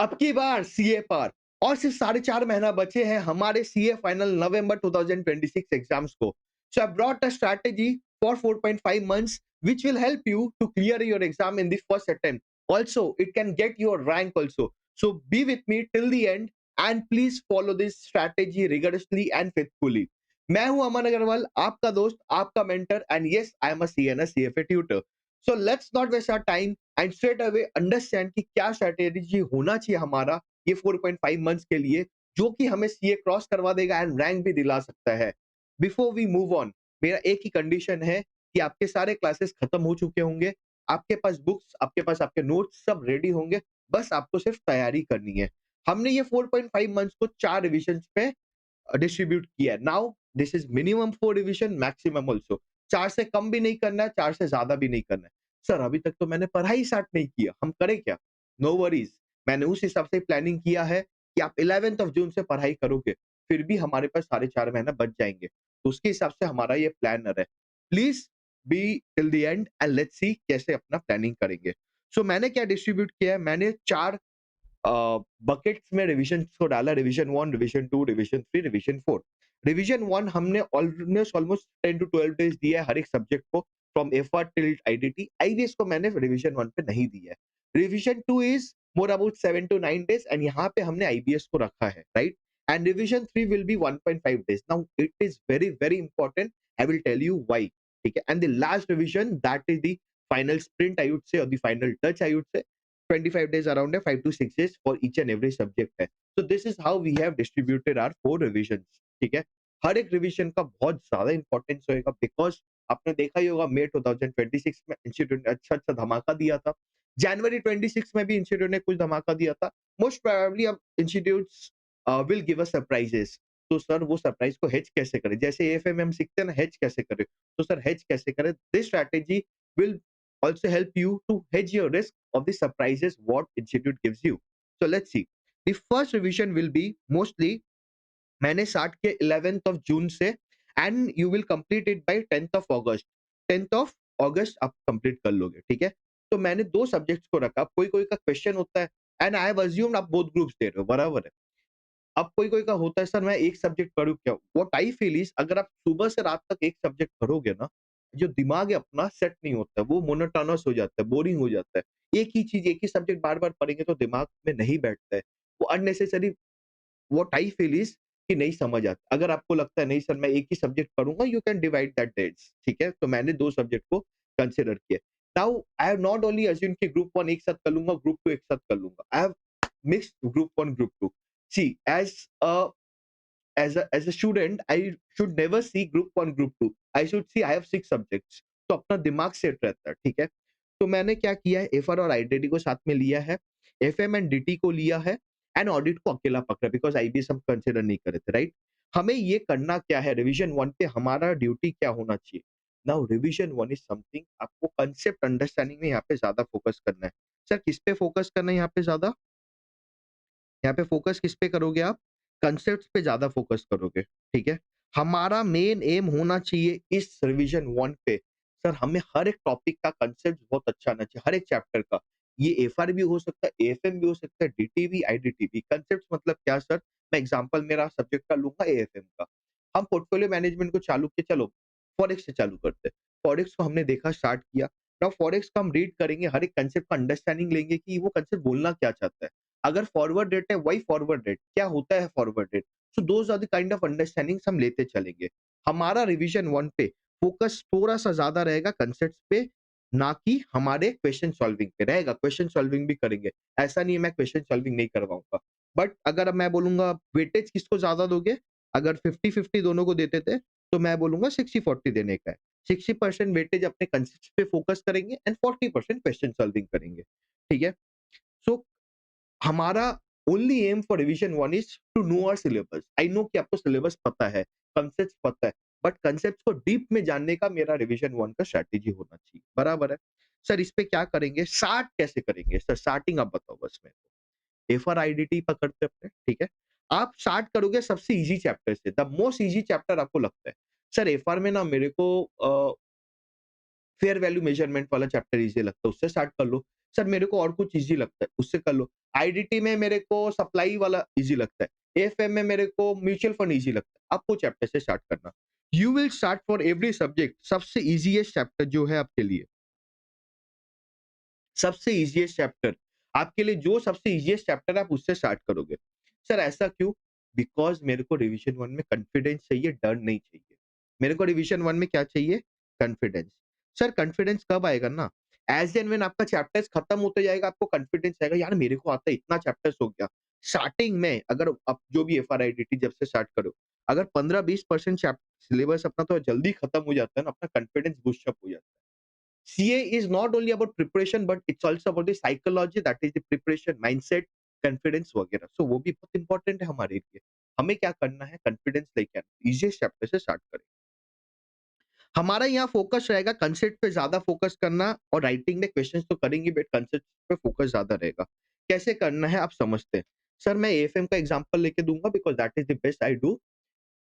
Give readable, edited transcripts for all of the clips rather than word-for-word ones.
अब की बार सीए पर और सिर्फ 4.5 महीना बचे हैं हमारे सीए फाइनल नवंबर 2026 एग्जाम्स को. So I brought a strategy for 4.5 months which will help you to clear your exam in the first attempt. Also, it can get your rank also. So be with me till the end and please follow this strategy rigorously and faithfully. मैं हूं अमन अग्रवाल, आपका दोस्त, आपका mentor and yes I am a CNA CFA tutor. So let's not waste our time and straight away understand कि क्या strategy होना चाहिए हमारा ये 4.5 मंथ्स के लिए, जो कि हमें सीए क्रॉस करवा देगा एंड रैंक भी दिला सकता है. बिफोर वी मूव ऑन, मेरा एक ही कंडीशन है कि आपके सारे क्लासेस खत्म हो चुके होंगे, आपके पास बुक्स, आपके पास आपके नोट्स सब रेडी होंगे, बस आपको सिर्फ तैयारी करनी है. हमने ये 4.5 मंथ्स को 4 रिविजन पे डिस्ट्रीब्यूट किया है. Now this is minimum 4 revision, maximum also. 4 से कम भी नहीं करना है, 4 से ज्यादा भी नहीं करना है. सर अभी तक तो मैंने पढ़ाई स्टार्ट नहीं किया, हम करें क्या? नो वरीज, मैंने उस हिसाब से प्लानिंग किया है कि आप 11th ऑफ जून से पढ़ाई करोगे, फिर भी हमारे पास 4.5 महीना बच जाएंगे. तो उसके हिसाब से हमारा ये प्लानर है. Please be till the end and let's see कैसे अपना प्लानिंग करेंगे. सो मैंने क्या डिस्ट्रीब्यूट किया है, मैंने 4 बकेट्स में रिवीजन को डाला. Revision 1, revision 2, revision 3, revision 4. Revision 1 हमने ऑलमोस्ट 10 टू 12 डेज दिया है हर एक सब्जेक्ट को, from FR till IDT. IBS को मैंने रिवीजन 1 पे नहीं दिया है. Revision 2 is more about 7 to 9 days and यहाँ पे हमने आईबीएस को रखा है, right. And revision 3 will be 1.5 days. Now it is very very important, I will tell you why. ठीक है. And the last revision that is the final sprint I would say, और the final touch I would से. 25 days around है, 5 to 6 days for each and every subject है. So this is how we have distributed our 4 revisions. ठीक है. हर एक revision का बहुत ज्यादा इंपॉर्टेंस होएगा, बिकॉज आपने देखा ही होगा मई 2026 में इंस्टीट्यूट ने अच्छा अच्छा धमाका दिया था. जनवरी 26 में भी इंस्टीट्यूट ने कुछ धमाका दिया था. मोस्ट प्रोबेबली अब institutes will give us surprises. तो सर वो सरप्राइज को हेज कैसे करें, जैसे एएफएम में हम सीखते हैं ना हेज कैसे करें, तो सर हेज कैसे करें. This strategy will also help you to hedge your risk of the surprises what institute gives you. So let's see. The first revision will be mostly मैंने स्टार्ट किया 11th ऑफ जून से and you will complete it by 10th of August. 10th of अगस्त आप complete कर लोगे. ठीक है. तो मैंने 2 सब्जेक्ट्स को रखा. कोई कोई का क्वेश्चन होता है एंड आई हैव अज्यूम्ड आप बोथ ग्रुप्स दे रहे हो, बराबर है. अब कोई कोई का होता है सर मैं एक सब्जेक्ट करूँ क्या? व्हाट आई फील इज अगर आप सुबह से रात तक एक सब्जेक्ट करोगे ना, जो दिमाग है अपना सेट नहीं होता है, वो मोनोटोनस हो जाता है, बोरिंग हो जाता है. एक ही चीज एक ही सब्जेक्ट बार बार पढ़ेंगे तो दिमाग में नहीं बैठता है. वो unnecessary what I feel is कि नहीं समझ आता. अगर आपको लगता है नहीं सर मैं एक ही सब्जेक्ट पढ़ूंगा, you can divide that dates. ठीक है. तो मैंने 2 सब्जेक्ट को कंसिडर किया. Now I have not only assume कि ग्रुप 1 एक साथ कर लूंगा, ग्रुप 2 एक साथ कर लूंगा. I have mixed group 1 group 2. See as a student I should never see group 1 group 2. I should see I have 6 subjects. तो अपना दिमाग सेट रहता है. ठीक है. तो मैंने क्या किया है, एफआर और आईडीटी को साथ में लिया है, एफएम एंड डीटी को लिया है एंड ऑडिट को अकेला पकड़ा, बिकॉज आईबीएस हम कंसिडर नहीं करे थे, राइट. हमें ये करना क्या है, रिवीजन 1 पे हमारा ड्यूटी क्या होना चाहिए. नाउ रिवीजन 1 इज समथिंग आपको कंसेप्ट अंडरस्टैंडिंग में यहाँ पे ज्यादा फोकस करना है. सर किस पे फोकस करना है यहाँ पे ज्यादा, यहाँ पे फोकस किस पे करोगे आप, कंसेप्ट्स पे ज्यादा फोकस करोगे. ठीक है. हमारा मेन एम होना चाहिए इस रिवीजन 1 पे, सर हमें हर एक टॉपिक का कंसेप्ट बहुत अच्छा आना चाहिए, हर एक चैप्टर का. ये एफआर भी हो सकता है, एएफएम भी हो सकता है, डीटी भी, आईडीटी भी. कंसेप्ट मतलब क्या सर, मैं एग्जांपल मेरा सब्जेक्ट का लूंगा एएफएम का. हम पोर्टफोलियो मैनेजमेंट को चालू किया, चलो फॉरेक्स से चालू करते हैं. फॉरेक्स को हमने देखा, स्टार्ट किया. नाउ फॉरेक्स का हम रीड करेंगे, हर एक कंसेप्ट का अंडरस्टैंडिंग लेंगे कि वो कंसेप्ट बोलना क्या चाहता है. अगर फॉरवर्ड रेट है, व्हाई फॉरवर्ड रेट, क्या होता है forward rate. So those are the kind of understandings हम लेते चलेंगे. हमारा रिवीजन 1 पे फोकस थोड़ा सा ज्यादा रहेगा कंसेप्ट्स पे, ना कि हमारे क्वेश्चन सॉल्विंग पे रहेगा. क्वेश्चन सॉल्विंग भी करेंगे, ऐसा नहीं है मैं क्वेश्चन सॉल्विंग नहीं करवाऊंगा. बट अगर अब मैं बोलूंगा वेटेज किसको ज्यादा दोगे, अगर 50-50 दोनों को देते थे तो मैं बोलूंगा 60-40 देने का है. 60% वेटेज अपने कंसेप्ट पे फोकस करेंगे एंड 40% क्वेश्चन सॉल्विंग करेंगे. ठीक है. सो हमारा only aim for revision 1 is to know our syllabus. I know कि आपको सिलेबस पता है, कंसेप्ट पता है, बट कंसेप्ट को डीप में जानने का मेरा रिवीजन 1 का स्ट्रेटेजी होना चाहिए, बराबर है. सर इस पे क्या करेंगे, स्टार्ट कैसे करेंगे सर, स्टार्टिंग आप बताओ बस मेरे को. एफआर आईडीटी पकड़ते अपने. ठीक है. आप स्टार्ट करोगे सबसे इजी चैप्टर से, द मोस्ट इजी चैप्टर आपको लगता है. सर एफआर में ना मेरे को फेयर वैल्यू मेजरमेंट वाला चैप्टर इजी लगता है, उससे स्टार्ट कर लो. सर मेरे को और कुछ ईज़ी लगता है, उससे कर लो। आईडीटी में मेरे को सप्लाई वाला ईज़ी लगता है। एएफएम में मेरे को म्यूचुअल फंड ईज़ी लगता है। आपको चैप्टर से स्टार्ट करना। You will start for every subject सबसे ईज़ीएस्ट चैप्टर जो है आपके लिए, सबसे ईज़ीएस्ट चैप्टर आपके लिए जो सबसे ईज़ीएस्ट चैप्टर है आप उससे स्टार्ट करोगे। सर ऐसा क्यों? बिकॉज़ मेरे को रिविज़न 1 में कॉन्फिडेंस चाहिए, डर नहीं चाहिए। मेरे को रिविज़न 1 में क्या चाहिए? कॉन्फिडेंस। सर कॉन्फिडेंस कब आएगा ना? एज़ एंड व्हेन आपका चैप्टर्स खत्म होते जाएगा आपको कॉन्फिडेंस आएगा, यार मेरे को आता है, इतना चैप्टर्स हो गया। स्टार्टिंग में अगर आप जो भी एफआरआईडीटी जब से स्टार्ट करो, अगर 15-20% सिलेबस अपना तो जल्दी खत्म हो जाता है ना, अपना कॉन्फिडेंस बूस्ट अप हो जाता है। CA is not only about preparation but it's also about the psychology, that is the preparation mindset, confidence वगैरह। सो वो भी बहुत इंपॉर्टेंट है हमारे लिए। हमें क्या करना है? कॉन्फिडेंस लेके आना, इजीएस्ट चैप्टर से स्टार्ट करें। हमारा यहाँ फोकस रहेगा कंसेप्ट पे ज्यादा फोकस करना, और राइटिंग में क्वेश्चंस तो करेंगे बट कंसेप्ट पे फोकस ज्यादा रहेगा। कैसे करना है आप समझते हैं। सर मैं एएफएम का एग्जांपल लेके दूंगा because that is the best I do.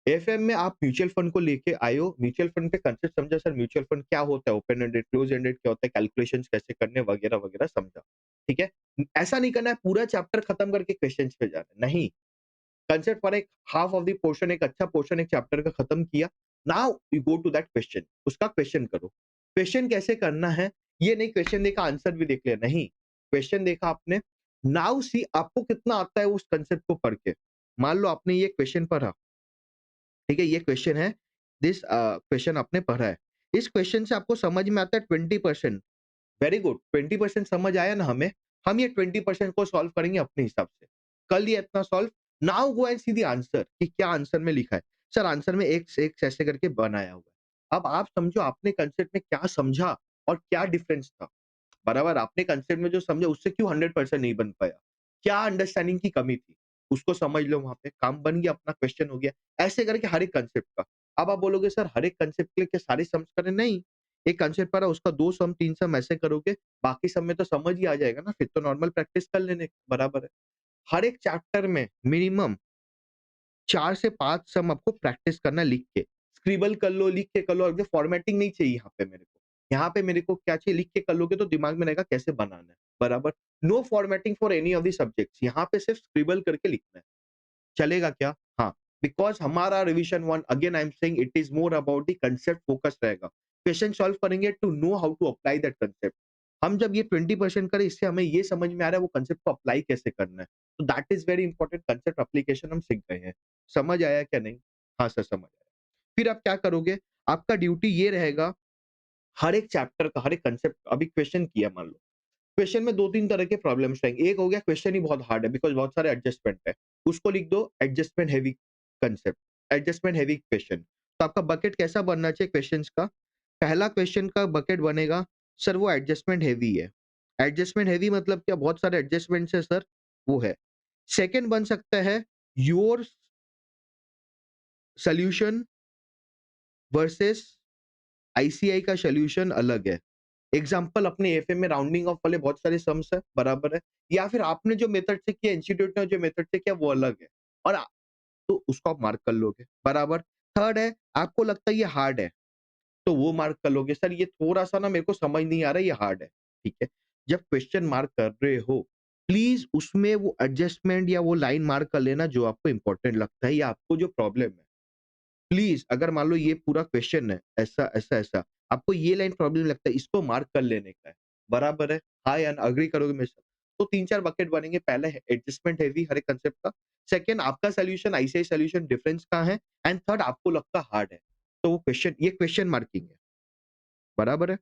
FM में आप म्यूचुअल फंड को लेके आए हो, म्यूचुअल फंड के कंसेप्ट समझा, सर म्यूचुअल फंड क्या होता है, ओपन एंडेड, क्लोज एंडेड क्या होता है, कैलकुलेशंस कैसे करने वगैरह वगैरह समझा। ठीक है, ऐसा नहीं करना है पूरा चैप्टर खत्म करके क्वेश्चंस पे जाना है, नहीं। कंसेप्ट पर एक हाफ ऑफ द पोर्शन, एक अच्छा पोर्शन एक चैप्टर का खत्म किया, now you go to that question, उसका क्वेश्चन करो। क्वेश्चन कैसे करना है, ये नहीं क्वेश्चन देखा आंसर भी देख लिया, नहीं। क्वेश्चन देखा आपने, नाउ सी आपको कितना आता है उस कंसेप्ट को पढ़ के। मान लो आपने ये क्वेश्चन पढ़ा, ठीक है, ये क्वेश्चन है, दिस क्वेश्चन आपने पढ़ा है, इस क्वेश्चन से आपको समझ में आता है 20%, वेरी गुड, 20% समझ आया ना हमें, हम ये 20% को सॉल्व करेंगे अपने हिसाब से। कर लिया इतना solve, now go and see the answer कि क्या आंसर में लिखा है। सर आंसर में एक से एक ऐसे करके बनाया हुआ है। अब आप समझो आपने कंसेप्ट में क्या समझा और क्या डिफरेंस था। बराबर, आपने कंसेप्ट में जो समझा उससे क्यों 100% नहीं बन पाया? क्या अंडरस्टैंडिंग की कमी थी? उसको समझ लो, वहाँ पे काम बन गया, अपना क्वेश्चन हो गया। ऐसे करके हर एक कंसेप्ट का। अब आप बोलोगे सर हर एक कंसेप्ट के लिए क्या सारे सम्स करें? नहीं। एक कंसेप्ट पढ़ा उसका 2 सम 3 सम ऐसे करोगे, बाकी सब में तो समझ ही आ जाएगा ना, फिर तो नॉर्मल प्रैक्टिस कर लेने बराबर है। हर एक चैप्टर में मिनिमम 4 से 5 सम आपको प्रैक्टिस करना है लिख के। स्क्रिबल कर लो, लिख के कर लो, और फॉर्मेटिंग नहीं चाहिए यहाँ पे मेरे को। यहाँ पे मेरे को क्या चाहिए, लिख के कर लोगे तो दिमाग में रहेगा कैसे बनाना है, बराबर? No formatting for any of the subjects, यहाँ पे सिर्फ स्क्रिबल करके लिखना है। चलेगा क्या? हाँ, बिकॉज़ हमारा revision 1 again I am saying it is more about the concept focus रहेगा। क्वेश्चन सॉल्व करेंगे to know how to apply that concept. हम जब ये 20% करें, इससे हमें ये समझ में आ रहा है वो कांसेप्ट को अप्लाई कैसे करना है। तो that is very important, concept application हम सीख गए हैं। समझ आया क्या नहीं? हाँ सर समझ आया। फिर आप क्या करोगे? आपका ड्यूटी ये रहेगा, हर एक चैप्टर का, हर एक कांसेप्ट, अभी क्वेश्चन किया मान लो। क्वेश्चन में 2-3 तरह के प्रॉब्लम्स रहेंगे। एक हो गया क्वेश्चन ही बहुत हार्ड है बिकॉज़ बहुत सारे एडजस्टमेंट है। उसको लिख दो adjustment heavy concept, adjustment heavy question. तो आपका बकेट कैसा बनना चाहिए क्वेश्चंस का? पहला क्वेश्चन का बकेट बनेगा, सर वो एडजस्टमेंट हेवी है। एडजस्टमेंट हेवी मतलब क्या? बहुत सारे एडजस्टमेंट्स है सर, वो है। सेकंड बन सकता है योर सॉल्यूशन वर्सेस आईसीआई का सॉल्यूशन अलग है। एग्जाम्पल अपने एफए में राउंडिंग ऑफ वाले बहुत सारे सम्स है, बराबर है, या फिर आपने जो मेथड से किया, इंस्टीट्यूट ने जो मेथड से किया वो अलग है, और तो उसको आप मार्क कर लोगे, बराबर। थर्ड है, आपको लगता है ये हार्ड है, तो वो मार्क कर लोगे, सर ये थोड़ा सा ना मेरे को समझ नहीं आ रहा है, ये हार्ड है। ठीक है, जब क्वेश्चन मार्क कर रहे हो, प्लीज उसमें वो एडजस्टमेंट या वो लाइन मार्क कर लेना जो आपको इंपॉर्टेंट लगता है या आपको जो प्रॉब्लम है। प्लीज अगर मान लो ये पूरा क्वेश्चन है ऐसा ऐसा ऐसा, आपको ये लाइन प्रॉब्लम लगता है, इसको मार्क कर लेने का है, बराबर है। हाँ या अग्री करोगे मेरे साथ? तो 3-4 बकेट बनेंगे, पहले एडजस्टमेंट हैवी हर एक कांसेप्ट का, सेकंड आपका सॉल्यूशन आईसीआई सॉल्यूशन डिफरेंस कहाँ है, एंड थर्ड आपको लगता हार्ड है, तो वो क्वेश्चन, ये क्वेश्चन मार्किंग है, बराबर है।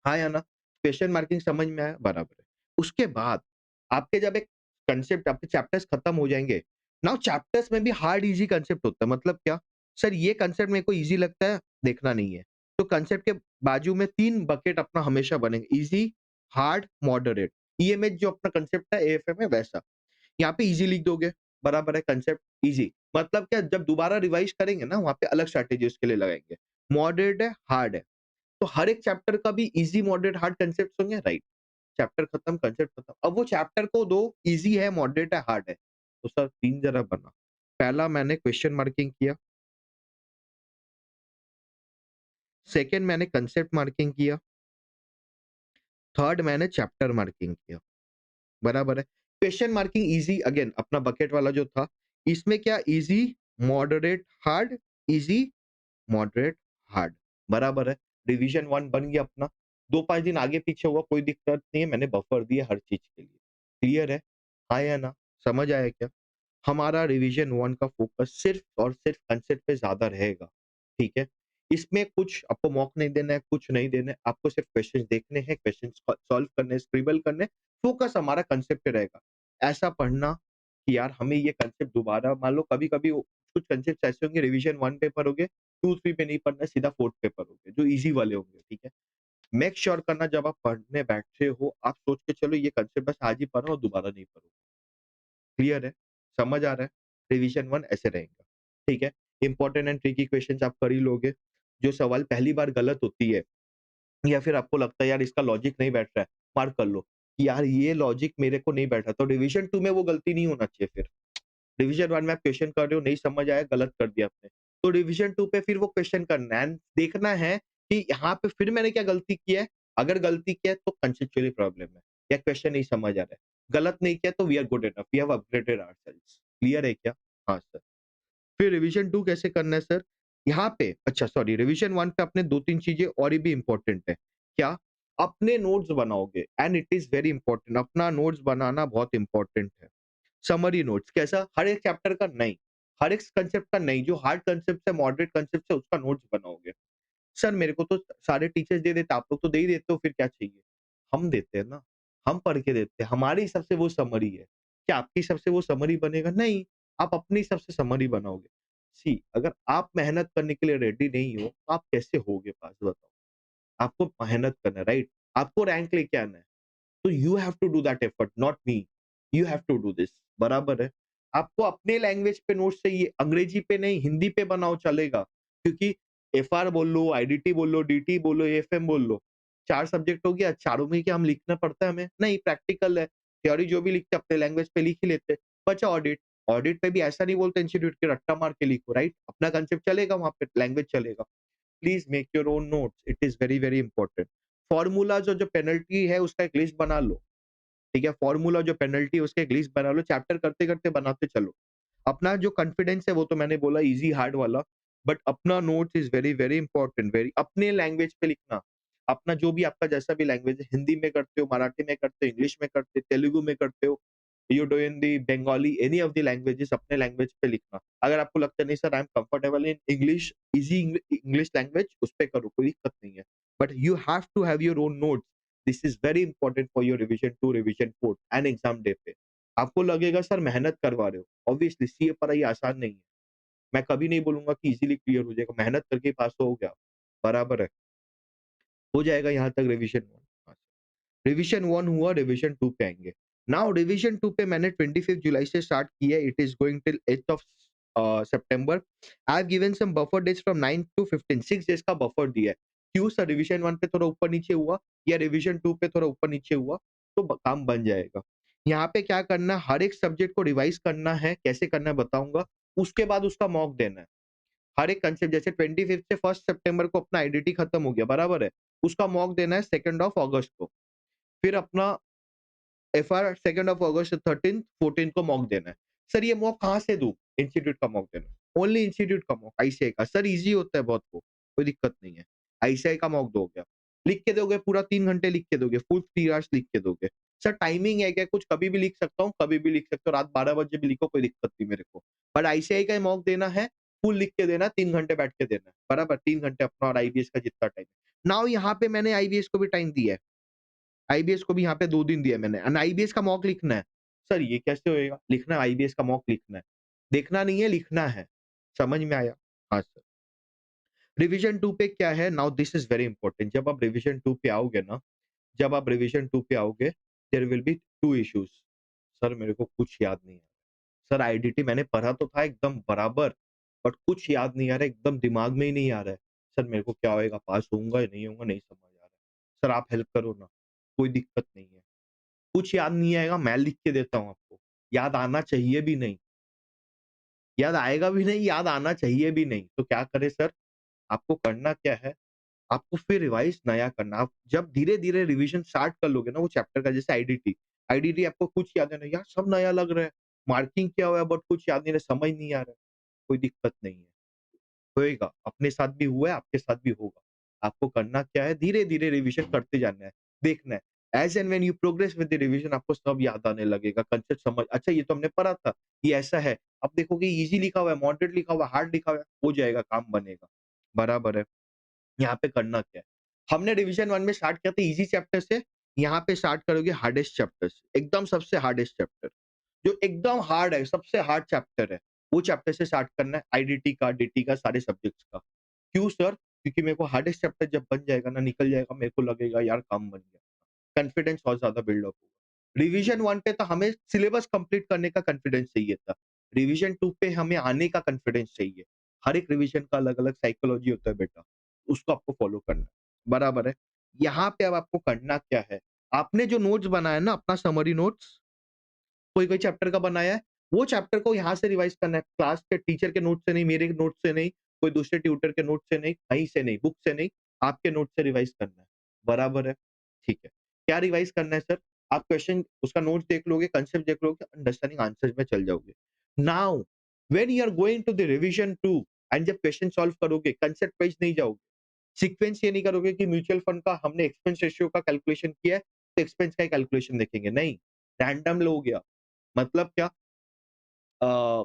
हाँ या ना? क्वेश्चन मार्किंग समझ में आया? बराबर है। उसके बाद आपके जब एक कांसेप्ट, आपके चैप्टर्स खत्म हो जाएँगे, नाउ चैप्टर्स में भी हार्ड ईज़ी कांसेप्ट होता है, मतलब क्या? सर ये कांसेप्ट मेरे को ईज़ी लगता है, देखना नहीं है। तो कांसेप्ट के बाजू में 3 बकेट अपना हमेशा बनेंगे, ईज़ी, हार्ड, मॉडरेट। ईएमएच जो अपना कांसेप्ट है एएफएम में वैसा। यहाँ पे ईज़ी लिख दोगे, बराबर है, कांसेप्ट ईज़ी। मतलब क्या, जब दोबारा रिवाइज़ करेंगे ना, वहाँ पे अलग स्ट्रैटेजी उसके लिए लगाएँगे। मॉडरेट है, हार्ड है। तो हर एक चैप्टर का भी इजी मॉडरेट हार्ड कंसेप्ट होंगे, राइट? चैप्टर खत्म, कंसेप्ट खत्म। अब वो चैप्टर को दो, इजी है, मॉडरेट है, हार्ड है। तो सर 3 जरा बना। पहला मैंने क्वेश्चन मार्किंग किया, सेकंड मैंने कंसेप्ट मार्किंग किया, थर्ड मैंने चैप्टर मार्किंग किया, बराबर है। क्वेश्चन मार्किंग इजी, अगेन अपना बकेट वाला जो था, इसमें क्या easy, moderate, hard, easy, moderate, hard, बराबर है। रिवीजन 1 बन गया अपना। 2-5 दिन आगे पीछे हुआ कोई दिक्कत नहीं है, मैंने बफर दिया हर चीज के लिए। क्लियर है? हाँ या ना? समझ आया क्या? हमारा रिवीजन 1 का फोकस सिर्फ और सिर्फ कंसेप्ट पे ज्यादा रहेगा, ठीक है? इसमें कुछ आपको मॉक नहीं देना है, कुछ नहीं देना है, आपको सिर्फ क्वेश्चंस देखने हैं, क्वेश्चंस सॉल्व करने हैं, स्क्रिबल करने हैं, फोकस हमारा कंसेप्ट पे रहेगा। ऐसा पढ़ना कि यार हमें ये कंसेप्ट दोबारा, मान लो कभी-कभी कुछ कंसेप्ट ऐसे होंगे रिवीजन 1 पे पढ़ोगे, 2-3 पे नहीं पढ़ना है, सीधा 4th पे पढ़ोगे, जो ईज़ी वाले होंगे, ठीक है? मेक श्योर करना जब आप पढ़ने बैठे हो, आप सोच के चलो ये कंसेप्ट बस आज ही पढ़ा और दोबारा नहीं पढ़ोगे। क्लियर है? समझ आ रहा है? रिवीजन 1 ऐसे रहेगा, ठीक है? इम्पोर्टेंट एंड ट्रिकी क्वेश्चन्स आप कर ही लोगे। जो सवाल पहली बार गलत होती है या फिर आपको लगता है यार इसका लॉजिक नहीं बैठ रहा है, मार्क कर लो कि यार ये लॉजिक मेरे को नहीं बैठा, तो रिवीजन 2 में वो गलती नहीं होना चाहिए फिर। रिवीजन 1 में आप क्वेश्चन कर रहे हो, नहीं समझ आया, गलत कर दिया आपने। तो रिवीजन 2 पे फिर वो क्वेश्चन करना है एंड देखना है कि यहाँ पे फिर मैंने क्या गलती किया है। अगर गलती किया है तो कंसेप्चुअली प्रॉब्लम है या क्वेश्चन नहीं समझ आ रहा है। गलत नहीं किया तो we are good enough, we have upgraded ourselves. Clear है क्या? हाँ सर। फिर रिवीजन 2 कैसे करना है सर? यहाँ पे अच्छा सॉरी, रिवीजन 1 पे अपने 2-3 चीजें और भी इम्पोर्टेंट है। क्या? अपने नोट्स बनाओगे and it is very important, अपना नोट्स बनाना बहुत इंपॉर्टेंट है। समरी नोट्स कैसा? हर एक चैप्टर का नहीं, हर एक कंसेप्ट का नहीं, जो हार्ड कंसेप्ट है, मॉडरेट कंसेप्ट है, उसका नोट्स बनाओगे। सर मेरे को तो सारे टीचर्स दे देते, आप लोग तो दे ही देते हो, फिर क्या चाहिए? हम देते हैं ना, हम पढ़ के देते हैं, हमारे हिसाब से वो समरी है। क्या आपके हिसाब से वो समरी बनेगा? नहीं, आप अपने हिसाब से समरी बनाओगे। सी अगर आप मेहनत करने के लिए रेडी नहीं हो, तो आप कैसे होगे पास बताओ? आपको मेहनत करना है, राइट? आपको रैंक लेके आना है। तो you have to do that effort, not me. You have to do this, बराबर है। आपको अपने लैंग्वेज पे नोट्स चाहिए, अंग्रेजी पे नहीं, हिंदी पे बनाओ चलेगा, क्योंकि एफआर बोल लो, आईडीटी बोल लो, डीटी बोलो, एएफएम बोल लो, 4 सब्जेक्ट हो गया, चारों में क्या हम लिखना पड़ता है हमें? नहीं, प्रैक्टिकल है। थ्योरी जो भी लिखते हैं अपने लैंग्वेज पे लिख ही लेते हैं। बचा ऑडिट, ऑडिट पे भी ऐसा नहीं बोलते इंस्टीट्यूट के रट्टा मार के लिखो, राइट? अपना कंसेप्ट चलेगा वहां पे, लैंग्वेज चलेगा। Please make your own notes, it is very very important. Formulas और जो पेनल्टी है उसका एक लिस्ट बना लो, ठीक है? फॉर्मूला जो पेनल्टी है उसका एक लिस्ट बना लो, चैप्टर करते-करते बनाते चलो। अपना जो कॉन्फिडेंस है वो तो मैंने बोला ईज़ी हार्ड वाला, बट अपना notes is very very important, very अपने लैंग्वेज पे लिखना। अपना जो भी आपका जैसा भी लैंग्वेज है, हिंदी में करते हो, मराठी में करते हो, इंग्लिश में करते हो, तेलुगु में करते हो, you do in the Bengali, any of the languages अपने लैंग्वेज पे लिखना। अगर आपको लगता है नहीं sir I am comfortable in English, easy English language, उस पे करो, कोई दिक्कत नहीं है। But you have to have your own notes. This is very important for your revision 2, revision 4 and exam day पे। आपको लगेगा सर मेहनत करवा रहे हो, ऑब्वियसली सीए पढ़ाई आसान नहीं है। मैं कभी नहीं बोलूँगा कि इज़िली क्लियर हो जाएगा, मेहनत करके पास तो हो गया, बराबर है। हो जाएगा यहाँ तक रिविजन 1। हाँ, रिविजन 1 हुआ, रिविजन 2 पे आएँगे। नाउ रिविजन 2 पे मैंने 25 जुलाई से स्टार्ट किया है, it is going till 8th of September. I have given some buffer days from 9 to 15, 6 days का बफर दिया है। क्यों सर, रिविजन 1 पे थोड़ा ऊपर-नीचे हुआ या रिविजन 2 पे थोड़ा ऊपर-नीचे हुआ, तो काम बन जाएगा। यहाँ पे क्या करना है, हर एक सब्जेक्ट को रिवाइज़ करना है, कैसे करना है बताऊँगा, उसके बाद उसका मॉक देना है। हर एक कंसेप्ट जैसे 25 से 1 सितंबर को अपना आईडीटी खत्म हो गया, बराबर है? उसका मॉक देना है 2nd ऑफ अगस्त को। फिर अपना FR 2nd of August, 13th, 14th को मॉक देना है। सर ये मॉक कहाँ से दूँ? इंस्टीट्यूट का मॉक देना है। ओनली इंस्टीट्यूट का मॉक, आईसीएआई का। सर ईज़ी होता है बहुत वो, कोई दिक्कत नहीं है। आईसीएआई का मॉक दोगे आप। लिख के दोगे, पूरा 3 घंटे लिख के दोगे, फुल 3 आवर्स लिख के दोगे। सर टाइमिंग है क्या? कुछ कभी भी लिख सकता हूँ, कभी भी लिख सकते हो, रात 12 बजे भी लिखो, कोई दिक्कत नहीं मेरे को। बट आईसीएआई का मॉक देना है, फुल लिख के देना है, 3 घंटे बैठ के देना है, बराबर? 3 घंटे अपना और आईबीएस का जितना टाइम है। नाउ यहाँ पे मैंने आईबीएस को भी टाइम दिया है। आईबीएस को भी यहाँ पे 2 दिन दिया है मैंने एंड आईबीएस का मॉक लिखना है। सर ये कैसे होएगा? लिखना है, आईबीएस का मॉक लिखना है। देखना नहीं है, लिखना है। समझ में आया? हाँ सर। रिविजन 2 पे क्या है, now this is very important. जब आप रिविजन 2 पे आओगे ना, जब आप रिविजन 2 पे आओगे, there will be 2 issues. Sir मेरे को कुछ याद नहीं है। सर आईडीटी मैंने पढ़ा तो था एकदम बराबर, बट कुछ याद नहीं आ रहा है, एकदम दिमाग में ही नहीं आ रहा है। सर मेरे को क्या होएगा, पास होऊँगा या नहीं होऊँगा, नहीं समझ आ रहा है। सर आप हेल्प करो ना। कोई दिक्कत नहीं है। कुछ याद नहीं आएगा, मैं लिख के देता हूँ आपको। याद आना चाहिए भी नहीं, याद आएगा भी नहीं, याद आना चाहिए भी नहीं। तो क्या करें सर? आपको करना क्या है? आपको फिर रिवाइज़ नया करना। आप जब धीरे-धीरे रिवीजन स्टार्ट कर लोगे ना वो चैप्टर का, जैसे आईडीटी, आईडीटी आपको कुछ याद है ना, यार सब नया लग रहा है, मार्किंग क्या हुआ है बट कुछ याद नहीं रहा, समझ नहीं आ रहा है, कोई दिक्कत नहीं है। होएगा, अपने साथ भी हुआ है, आपके साथ भी होगा। आपको करना क्या है, धीरे-धीरे रिवीजन करते जाना है, देखना है। As and when you progress with the revision आपको सब याद आने लगेगा, कांसेप्ट समझ, अच्छा ये तो हमने पढ़ा था, ये ऐसा है। अब देखोगे ईज़ी लिखा हुआ है, मॉडरेट लिखा हुआ है, हार्ड लिखा हुआ है, हो जाएगा, काम बनेगा। बराबर है। यहाँ पे करना क्या है? हमने रिवीजन 1 में स्टार्ट किया था ईज़ी चैप्टर से, यहाँ पे स्टार्ट करोगे हार्डेस्ट चैप्टर से, एकदम सबसे हार्डेस्ट चैप्टर। जो एकदम हार्ड है, सबसे हार्ड चैप्टर है, वो चैप्टर से स्टार्ट करना है, आईडीटी का, डीटी का, सारे सब्जेक्ट्स का। क्यों सर? क्योंकि मेरे को हार्डेस्ट चैप्टर जब बन जाएगा ना, निकल जाएगा, मेरे को लगेगा यार काम बन गया। कॉन्फिडेंस और ज़्यादा बिल्डअप होगा। रिवीजन 1 पे तो हमें सिलेबस कंप्लीट करने का कॉन्फिडेंस चाहिए था। रिवीजन 2 पे हमें आने का कॉन्फिडेंस चाहिए। हर एक रिवीजन का अलग-अलग साइकोलॉजी होता है बेटा, उसको आपको फॉलो करना है। बराबर है? यहाँ पे अब आपको करना क्या है? आपने जो नोट्स बनाया ना अपना समरी नोट्स, कोई-कोई चैप्टर का बनाया है, वो चैप्टर को यहाँ से रिवाइज़ करना है। क्लास के टीचर के नोट से नहीं, मेरे नोट से नहीं, कोई दूसरे ट्यूटर के नोट से नहीं, कहीं से नहीं, बुक से नहीं, आपके नोट से रिवाइज़ करना है। बराबर है? ठीक है। क्या रिवाइज़ करना है सर? आप क्वेश्चन उसका नोट्स देख लोगे, कांसेप्ट देख लोगे, अंडरस्टैंडिंग आंसर्स में चल जाओगे। Now when you are going to the revision 2 and जब क्वेश्चन सॉल्व करोगे, कांसेप्ट वाइज़ नहीं जाओगे। सीक्वेंस ये नहीं करोगे कि म्यूचुअल फंड का हमने एक्सपेंस रेशियो का कैलकुलेशन किया है, तो एक्सपेंस का ही कैलकुलेशन देखेंगे, नहीं। रैंडम लोगे आप। मतलब क्या? अ,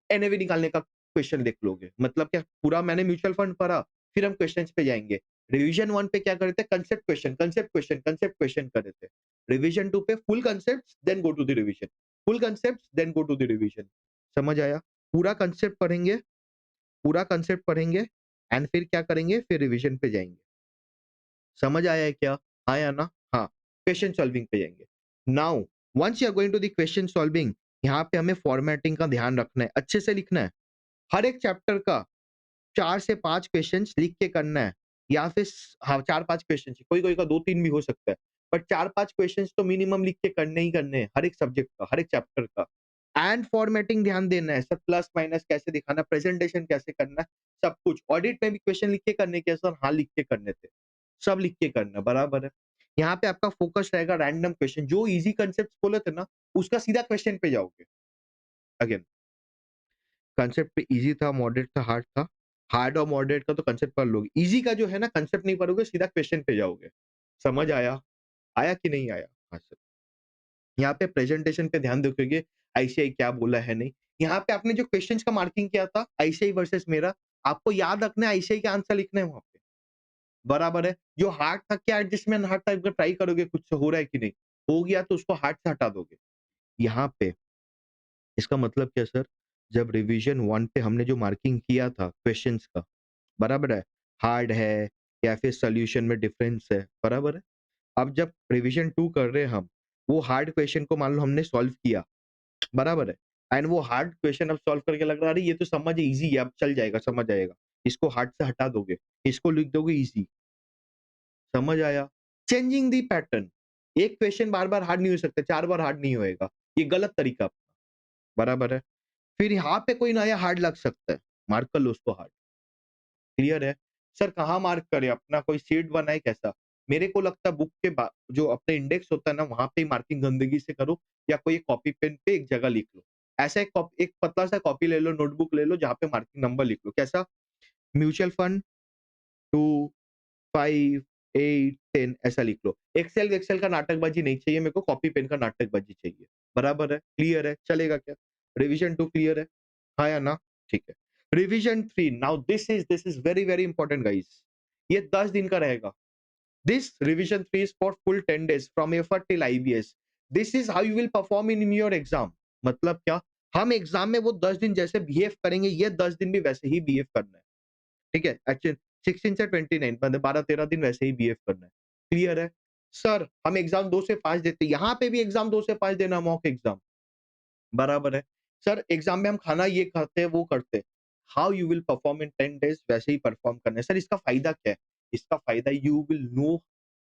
एनएवी निकालने का क्वेश्चन देख लोगे। मतलब क्या, पूरा मैंने म्यूचुअल फंड पढ़ा, फिर हम क्वेश्चंस पे जाएँगे। रिवीजन 1 पे क्या करे थे, concept question, concept question, concept question करे थे। रिवीजन 2 पे full concepts then go to the revision. Full concepts then go to the revision. समझ आया? पूरा कांसेप्ट पढ़ेंगे एंड फिर क्या करेंगे, फिर रिवीजन पे जाएँगे। समझ आया है क्या? हाँ या ना? हाँ, क्वेश्चन सॉल्विंग पे जाएँगे। Now once you are going to the question solving, यहाँ पे हमें फॉर्मेटिंग का ध्यान रखना है, अच्छे से लिखना है। हर एक चैप्टर का 4 से 5 क्वेश्चन्स लिख के करना है, या फिर हाँ, 4-5 क्वेश्चन्स, कोई-कोई का 2-3 भी हो सकता है। बट 4-5 क्वेश्चन्स तो मिनिमम लिख के करने ही करने हैं, हर एक सब्जेक्ट का, हर एक चैप्टर का। एंड फॉर्मेटिंग ध्यान देना है, सब प्लस माइनस कैसे दिखाना है, प्रेजेंटेशन कैसे करना है, सब कुछ। ऑडिट में भी क्वेश्चन लिख के करने के सर, हाँ, लिख के करने थे। सब लिख के करना, बराबर है। यहाँ पे आपका फोकस रहेगा रैंडम क्वेश्चन, जो ईज़ी कांसेप्ट्स बोले थे ना, उसका सीधा क्वेश्चन पे जाओगे। अगेन, कांसेप्ट पे ईज़ी था, मॉडरेट था, हार्ड था। हार्ड और मॉडरेट का तो कांसेप्ट पढ़ लोगे। ईज़ी का जो है ना, कांसेप्ट नहीं पढ़ोगे, सीधा क्वेश्चन पे जाओगे। समझ आया? आया कि नहीं आया? हाँ सर। यहाँ पे प्रेजेंटेशन पे ध्यान रखोगे, आईसीआई क्या बोला है नहीं। यहाँ पे आपने जो क्वेश्चंस का मार्किंग किया था, आईसीआई वर्सेस मेरा, आपको याद रखना है, आईसीआई का आंसर लिखना है वहाँ पे। बराबर है? जो हार्ड था, क्या एडजस्टमेंट हार्ड था, एक बार ट्राई करोगे खुद से हो रहा है कि नहीं। हो गया तो उसको हार्ड से हटा दोगे। यहाँ पे इसका मतलब क्या सर? जब रिवीजन 1 पे हमने जो मार्किंग किया था क्वेश्चंस का, बराबर है? हार्ड है या फिर सॉल्यूशन में डिफरेंस है, बराबर है? अब जब रिवीजन 2 कर रहे हैं हम, वो हार्ड क्वेश्चन को मान लो हमने सॉल्व किया, बराबर है? एंड वो हार्ड क्वेश्चन अब सॉल्व करके लग रहा है, अरे ये तो समझ ईज़ी है, अब चल जाएगा, समझ आएगा। इसको हार्ड से हटा दोगे, इसको लिख दोगे ईज़ी। समझ आया? Changing the pattern. एक क्वेश्चन बार-बार हार्ड नहीं हो सकता, 4 बार हार्ड नहीं होएगा। ये गलत तरीका, बराबर है? फिर यहाँ पे कोई नया हार्ड लग सकता है, मार्क कर लो उसको हार्ड। क्लियर है? सर कहाँ मार्क करें? अपना कोई शीट बनाए कैसा? मेरे को लगता है बुक के जो अपने इंडेक्स होता है ना, वहाँ पे ही मार्किंग गंदगी से करो, या कोई एक कॉपी पेन पे एक जगह लिख लो। ऐसा एक पतला सा कॉपी ले लो, नोटबुक ले लो, जहाँ पे मार्किंग नंबर लिख लो। कैसा? म्यूचुअल फंड 2, 5, 8, 10 ऐसा लिख लो। एक्सेल वेक्सेल का नाटकबाजी नहीं चाहिए मेरे को, कॉपी पेन का नाटकबाजी चाहिए। बराबर है? क्लियर है? चलेगा क्या? रिवीजन 2 क्लियर है? हाँ या ना? ठीक है। Revision 3, now this is very very important guys. ये 10 दिन का रहेगा। This revision 3 is for full 10 days from effort till IBS. This is how you will perform in your exam. मतलब क्या? हम एग्जाम में वो 10 दिन जैसे बिहेव करेंगे, ये 10 दिन भी वैसे ही बिहेव करना है। ठीक है? एक्चुअल 16 से 29 मतलब 12-13 दिन वैसे ही बिहेव करना है। क्लियर है? सर हम एग्जाम 2 से 5 देते हैं। यहाँ पे भी एग्जाम 2 से 5 देना, मॉक एग्जाम। बराबर है। सर एग्ज़ाम में हम खाना ये खाते हैं, वो करते हैं। How you will perform in 10 days, वैसे ही परफॉर्म करना है। सर इसका फ़ायदा क्या है? इसका फ़ायदा, यू विल नो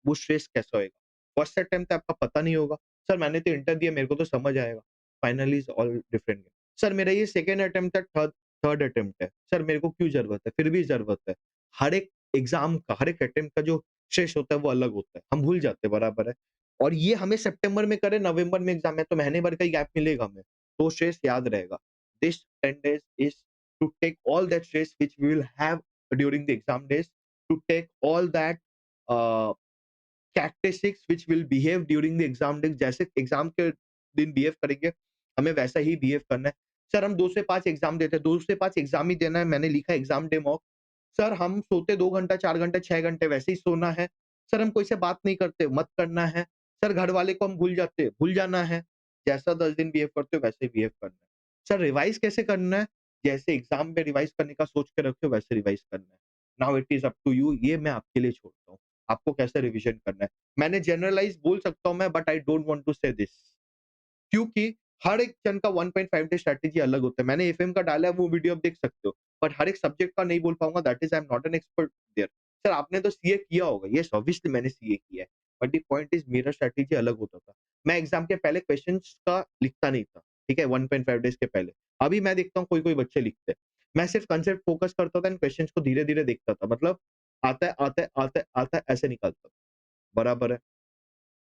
वो स्ट्रेस कैसा होएगा। फर्स्ट अटेम्प्ट आपका पता नहीं होगा। सर मैंने तो इंटर दिया, मेरे को तो समझ आएगा। Finally is all different. Sir मेरा ये सेकंड अटेम्प्ट है, थर्ड थर्ड अटेम्प्ट है। सर मेरे को क्यों ज़रूरत है? फिर भी ज़रूरत है। हर एक एग्ज़ाम का, हर एक अटेम्प्ट का जो स्ट्रेस होता है वो अलग होता है। हम भूल जाते हैं, बराबर है। और ये हमें सितंबर में करें, नवंबर में एग्ज़ाम है, तो महीने भर का ही गैप मिलेगा हमें, तो स्ट्रेस याद रहेगा। This 10 days is to take all that stress which we will have during the exam days, to take all that uh, characteristics which will behave during the exam day, जैसे exam के दिन behave करेंगे, हमें वैसा ही behave करना है। Sir हम 2 से 5 एग्जाम देते हैं, 2 से 5 एग्जाम ही देना है, मैंने लिखा एग्जाम डे मॉक। सर हम सोते 2 घंटा, 4 घंटे, 6 घंटे वैसे ही सोना है। सर हम कोई से बात नहीं करते, मत करना है। सर घर वाले को हम भूल जाते, भूल जाना है। जैसा 10 दिन बिहेव करते हो वैसे ही बिहेव करना है। सर रिवाइज़ कैसे करना है? जैसे एग्जाम में रिवाइज़ करने का सोच के रखे हो वैसे रिवाइज़ करना है। Now it is up to you, ये मैं आपके लिए छोड़ता हूँ। आपको कैसे रिविज़न करना है। मैंने जनरलाइज़ बोल सकता हूँ मैं, but I don't want to say this, क्योंकि हर एक जन का 1.5 डे स्ट्रैटेजी अलग होता है। मैंने एफएम का डाला है, वो वीडियो आप देख सकते हो। बट हर एक सब्जेक्ट का नहीं बोल पाऊँगा, that is I am not an expert there. Sir आपने तो सीए किया होगा, येस ऑब्वियसली मैंने सीए किया है। बट द पॉइंट इज़ मेरा स्ट्रैटेजी अलग होता था। मैं एग्ज़ाम के पहले क्वेश्चन्स का लिखता नहीं था, ठीक है? 1.5 डेज़ के पहले। अभी मैं देखता हूँ कोई-कोई बच्चे लिखते हैं। मैं सिर्फ कांसेप्ट फोकस करता था एंड क्वेश्चन्स को धीरे-धीरे देखता था। मतलब आता है, आता है, आता है, आता है, ऐसे निकालता था। बराबर है?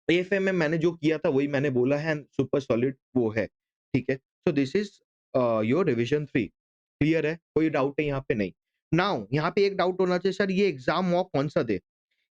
एएफएम में मैंने जो किया था वही मैंने बोला है एंड सुपर सॉलिड वो है, ठीक है? So this is your revision 3, clear है? कोई डाउट है यहाँ पे? नहीं। नाउ यहाँ पे एक डाउट होना चाहिए, सर ये एग्ज़ाम मॉक कौन-सा दें?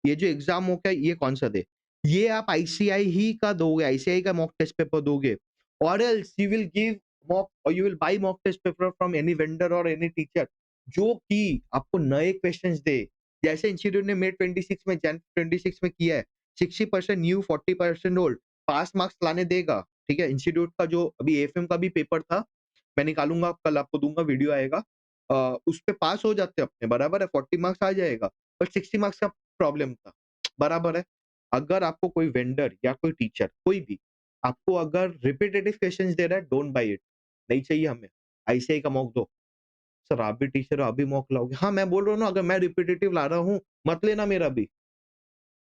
ये जो एग्ज़ाम मॉक है ये कौन-सा दें? ये आप आईसीआई ही का दोगे, आईसीआई का मॉक टेस्ट पेपर दोगे, और else you will give mock or you will buy mock test paper from any vendor or any teacher जो कि आपको नए क्वेश्चन्स दे। जैसे इंस्टीट्यूट ने मई 26 में, जैन 26 में किया है। 60% न्यू, 40% ओल्ड, पास मार्क्स लाने देगा, ठीक है? इंस्टीट्यूट का जो अभी एएफएम का भी पेपर था, मैं निकालूँगा, कल आपको दूँगा, वीडियो आएगा। उस पे पास हो जाते अपने, बराबर है? 40 मार्क्स आ जाएगा, बट 60 मार्क्स का प्रॉब्लम था, बराबर है? अगर आपको कोई वेंडर या कोई टीचर, कोई भी, आपको अगर रिपिटेटिव क्वेश्चंस दे रहा है, डोंट बाय इट, नहीं चाहिए हमें, आईसीआई का मॉक दो। सर आप भी टीचर हो, आप भी मॉक लाओगे? हाँ, मैं बोल रहा हूँ ना, अगर मैं रिपिटेटिव ला रहा हूँ, मत लेना मेरा भी।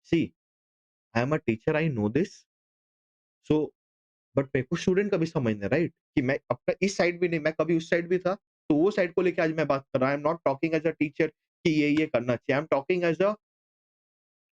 See I am a teacher, I know this, so but मेरे को स्टूडेंट का भी समझना है, राइट? कि मैं अपना इस साइड भी नहीं, मैं कभी उस साइड भी था, तो वो साइड को लेके आज मैं बात कर रहा हूँ। आई am not talking as a teacher कि ये करना चाहिए। I am talking as a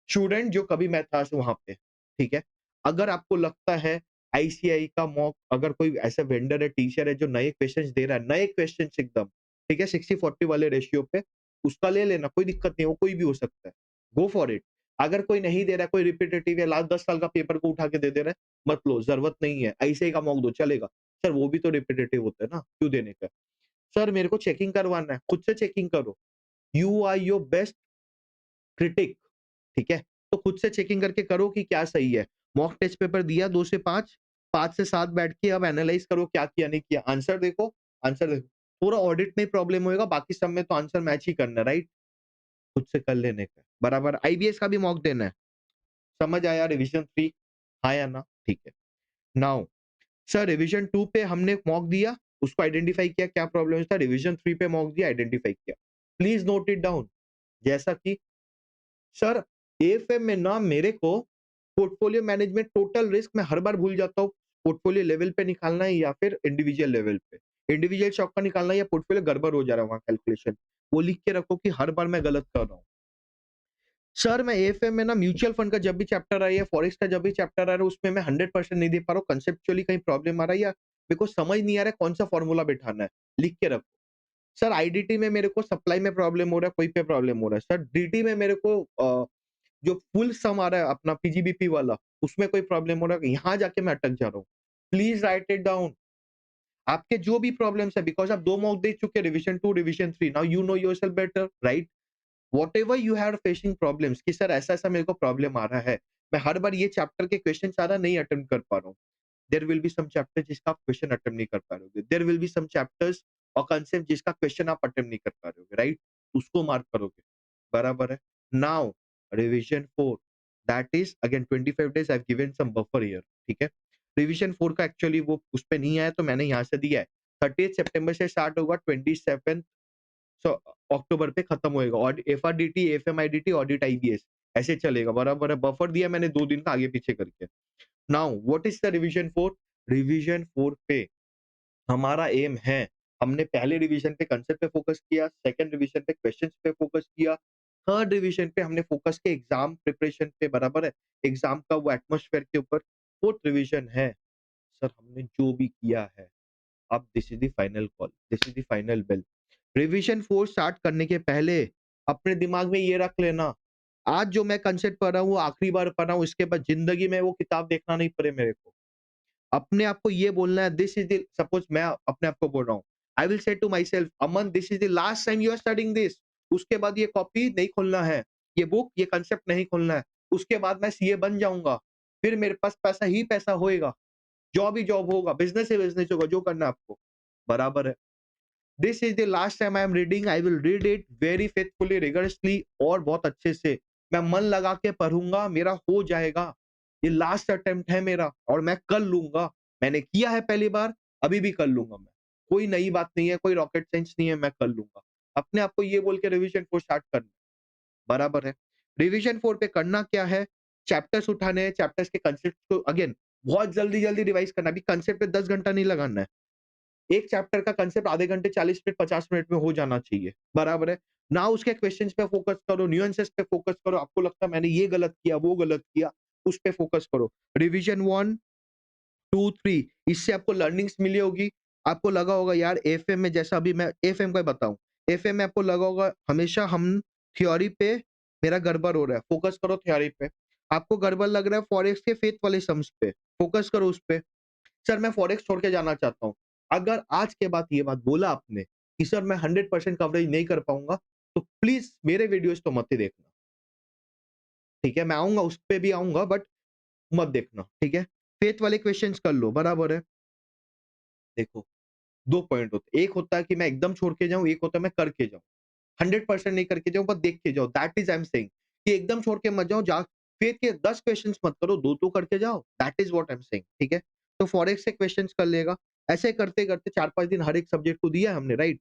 student जो कभी मैं था वहाँ पे, ठीक है? अगर आपको लगता है आईसीआई का मॉक, अगर कोई ऐसा वेंडर है, टीचर है जो नए क्वेश्चंस दे रहा है, नए क्वेश्चंस एकदम, ठीक है? 60-40 वाले रेशियो पे, उसका ले लेना, कोई दिक्कत नहीं है, वो कोई भी हो सकता है। Go for it. अगर कोई नहीं दे रहा है, कोई रिपिटेटिव या लास्ट 10 साल का पेपर को उठा के दे दे रहा है, मत लो, ज़रूरत नहीं है। आईसीआई का मॉक दो, चलेगा। सर वो भी तो रिपिटेटिव होता है ना, क्यों देने का? सर मेरे को चेकिंग करवाना है, खुद से चेकिंग करो। You are your best critic, ठीक है? तो खुद से चेकिंग करके करो कि क्या सही है। मॉक टेस्ट पेपर दिया 2 से 5, 5 से 7 बैठ के अब एनालाइज़ करो क्या किया, नहीं किया। आंसर देखो। पूरा ऑडिट में ही प्रॉब्लम होएगा, बाकी सब में तो आंसर मैच ही करना है, राइट? खुद से कर लेने का, बराबर। आईबीएस का भी मॉक देना है। समझ आया रिविज़न 3, हाँ या ना? ठीक है। नाउ सर रिविज़न 2 पे हमने मॉक दिया, उसको आइडेंटिफाई किया क्या प्रॉब्लम था, रिविज़न 3 पे मॉक दिया, आइडेंटिफाई किया। Please note it down. जैसा कि सर एएफएम में ना मेरे को पोर्टफोलियो मैनेजमेंट टोटल रिस्क मैं हर बार भूल जाता हूँ, पोर्टफोलियो लेवल पे निकालना है या फिर इंडिविजुअल लेवल पे। इंडिविजुअल स्टॉक का निकालना है या पोर्टफोलियो गड़बड़ हो जा रहा है वहाँ कैलकुलेशन। वो लिख के रखो कि हर बार मैं गलत कर रहा हूँ। सर मैं एएफएम में ना म्यूचुअल फंड का जब भी चैप्टर आया, फॉरेक्स का जब भी चैप्टर आ रहा है, उसमें मैं 100% नहीं दे पा रहा हूँ, कंसेप्चुअली कहीं प्रॉब्लम आ रहा है या मेरे को समझ नहीं आ रहा है कौन सा फॉर्मूला बिठाना है, लिख के रखो। सर आईडीटी में मेरे को सप्लाई में प्रॉब्लम हो रहा है, कोई पे प्रॉब्लम हो रहा है। सर डीटी में मेरे को जो फुल सम आ रहा है अपना पीजीबीपी वाला, उसमें कोई प्रॉब्लम हो रहा है, यहाँ जाके मैं अटक जा रहा हूँ। Please write it down. आपके जो भी प्रॉब्लम्स है, बिकॉज़ आप 2 मॉक दे चुके हैं, revision 2, revision 3, now you know yourself better, right? Whatever you are facing problems कि सर ऐसा-ऐसा मेरे को प्रॉब्लम आ रहा है। मैं हर बार ये चैप्टर के क्वेश्चन सारा नहीं अटेम्प्ट कर पा रहा हूँ। There will be some chapter जिसका आप क्वेश्चन अटेम्प्ट नहीं कर पा रहे होगे। There will be some chapters और कांसेप्ट जिसका क्वेश्चन आप अटेम्प्ट नहीं कर पा रहे होगे, राइट? उसको मार्क करोगे, बराबर है? Now revision 4 that is again 25 days I have given some buffer here, ठीक है? रिविजन 4 का एक्चुअली वो उस पे नहीं आया तो मैंने यहाँ से दिया है। 30th सितंबर से स्टार्ट होगा, 27th सो अक्टूबर पे खत्म होएगा और एफआरडीटी, एफएमआईडीटी, ऑडिट आईबीएस ऐसे चलेगा, बराबर है? बफर दिया मैंने 2 दिन का आगे पीछे करके। Now what is the revision 4? Revision 4 पे हमारा एम है, हमने पहले रिवीजन पे कांसेप्ट पे फोकस किया, सेकंड रिवीजन पे क्वेश्चंस पे फोकस किया, थर्ड रिवीजन पे हमने फोकस किया एग्जाम प्रिपरेशन पे, बराबर है, एग्जाम का वो एटमॉस्फेयर के ऊपर। फोर्थ रिवीजन है सर हमने जो भी किया है, अब this is the final call, this is the final bell. Revision 4 start करने के पहले अपने दिमाग में ये रख लेना, आज जो मैं कंसेप्ट पढ़ रहा हूँ वो आखिरी बार पढ़ रहा हूँ, इसके बाद जिंदगी में वो किताब देखना नहीं पड़े मेरे को। अपने आप को ये बोलना है, दिस इज द, सपोज मैं अपने आप को बोल रहा हूँ, I will say to myself, Aman this is the last time you are studying this. उसके बाद ये कॉपी नहीं खोलना है, ये बुक, ये कंसेप्ट नहीं खोलना है। उसके बाद मैं सीए बन जाऊंगा, फिर मेरे पास पैसा ही पैसा होएगा, जॉब ही जॉब होगा, बिजनेस ही बिजनेस होगा, जो करना है आपको, बराबर है। This is the last time I am reading, I will read it very faithfully rigorously, और बहुत अच्छे से मैं मन लगा के पढ़ूंगा, मेरा हो जाएगा। ये लास्ट अटेम्प्ट है मेरा और मैं कर लूंगा। मैंने किया है पहली बार, अभी भी कर लूंगा मैं। कोई नई बात नहीं है, कोई रॉकेट साइंस नहीं है, मैं कर लूंगा। अपने आप को ये बोल के रिवीजन को स्टार्ट करना, बराबर है। रिवीजन 4 पे करना क्या है, चैप्टर्स उठाने हैं, चैप्टर्स के कंसेप्ट को अगेन बहुत जल्दी जल्दी रिवाइज करना। अभी कंसेप्ट पे 10 घंटा नहीं लगाना है, एक चैप्टर का कंसेप्ट आधे घंटे, 40 मिनट, 50 मिनट में हो जाना चाहिए, बराबर है। ना उसके क्वेश्चंस पे फोकस करो, न्यूएंसेस पे फोकस करो, आपको लगता है मैंने ये गलत किया, वो गलत किया, उस पे फोकस करो। रिवीजन 1 2 3, इससे आपको लर्निंग्स मिली होगी। आपको लगा होगा यार एफएम में, जैसा अभी मैं एफएम का बताऊं, एफएम में आपको लगा होगा हमेशा हम थ्योरी पे मेरा गड़बड़ हो रहा है, फोकस करो थ्योरी पे। आपको गड़बड़ लग रहा है फॉरेक्स के फेथ वाले सम्स पे, फोकस करो उस पे। सर मैं फॉरेक्स छोड़ के जाना चाहता हूँ। अगर आज के बाद ये बात बोला आपने कि सर मैं 100% कवरेज नहीं कर पाऊंगा, तो प्लीज मेरे वीडियोस तो मत ही देखना, ठीक है। मैं आऊंगा, उस पे भी आऊंगा, बट मत देखना, ठीक है। फेथ वाले क्वेश्चंस कर लो, बराबर है। देखो, दो पॉइंट होते हैं, एक होता है कि मैं एकदम छोड़ के जाऊं, एक होता है मैं करके जाऊं। 100% नहीं करके जाओ, बस देख के जाओ, that is I am saying. कि एकदम छोड़ के मत जाओ, जा फेथ के 10 क्वेश्चंस मत करो, दो तो करके जाओ, that is what I am saying, ठीक है। तो फॉरेक्स से क्वेश्चंस कर लेगा, ऐसे करते करते 4-5 दिन हर एक सब्जेक्ट को दिया है हमने, right.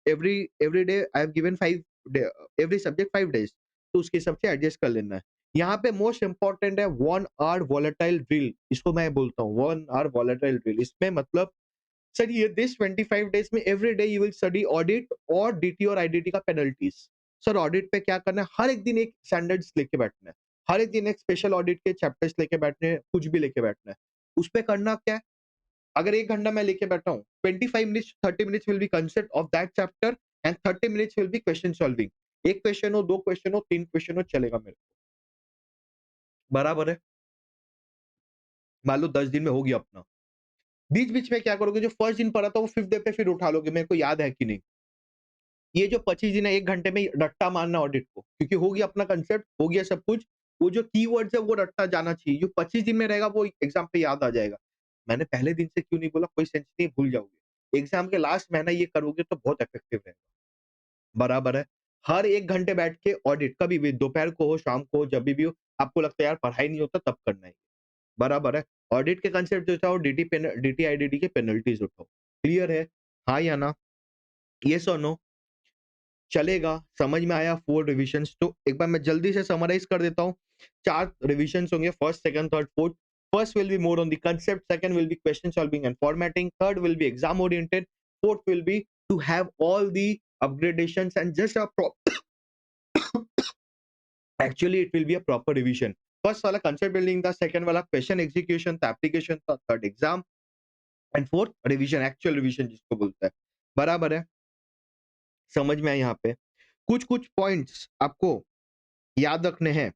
Every day I have given 5 day, every subject 5 days, तो उसके हिसाब से एडजस्ट कर लेना है। यहाँ पे मोस्ट इंपॉर्टेंट है 1 आवर वोलेटाइल ड्रिल, इसको मैं बोलता हूँ 1 आवर वोलेटाइल ड्रिल। इसमें मतलब सर ये दिस 25 डेज में every day you will study audit और डीटी और आईडीटी का पेनल्टीज। सर ऑडिट पे क्या करना है, हर एक दिन एक स्टैंडर्ड्स लेके बैठना है, हर एक दिन एक स्पेशल ऑडिट के चैप्टर्स लेके बैठने हैं, कुछ भी लेके बैठना है। उस पे करना क्या है, अगर 1 घंटा मैं लेके बैठा हूँ, 25 minutes 30 minutes will be concept of that chapter and 30 minutes will be question solving. एक क्वेश्चन हो, दो क्वेश्चन हो, तीन क्वेश्चन हो, चलेगा मेरे को, बराबर है। मान लो 10 दिन में हो गया अपना, बीच बीच में क्या करोगे, जो फर्स्ट दिन पढ़ा था वो फिफ्थ डे पे फिर उठा लोगे, मेरे को याद है कि नहीं। ये जो 25 दिन है, 1 घंटे में रट्टा मारना ऑडिट को, क्योंकि हो गया अपना कंसेप्ट, हो गया सब कुछ। वो जो कीवर्ड्स है वो रट्टा जाना चाहिए, जो 25 दिन में रहेगा वो एग्जाम पे याद आ जाएगा। मैंने पहले दिन से क्यों नहीं बोला, कोई सेंस नहीं, भूल जाओगे। एग्जाम के लास्ट महीना ये करोगे तो बहुत इफेक्टिव रहेगा, बराबर है। हर 1 घंटे बैठ के ऑडिट, कभी भी दोपहर को हो, शाम को हो, जब भी हो, आपको लगता है यार पढ़ाई नहीं होता, तब करना है, बराबर है। ऑडिट के कंसेप्ट जो उठाओ, डीटी आईडीटी के पेनल्टीज उठाओ। क्लियर है, हाँ या ना, यस और नो, चलेगा, समझ में आया। 4 रिविजन्स, तो एक बार मैं जल्दी से समराइज कर देता हूँ। 4 रिविजन्स होंगे, first, second, third, fourth. First will be more on the concept, second will be question solving and formatting, third will be exam oriented, fourth will be to have all the upgradations and just a actually it will be a proper revision. First वाला concept building था, second वाला question execution था, application था, third exam and fourth revision, actual revision जिसको बोलते हैं, बराबर है। समझ में आया यहाँ पे। कुछ कुछ पॉइंट्स आपको याद रखने हैं।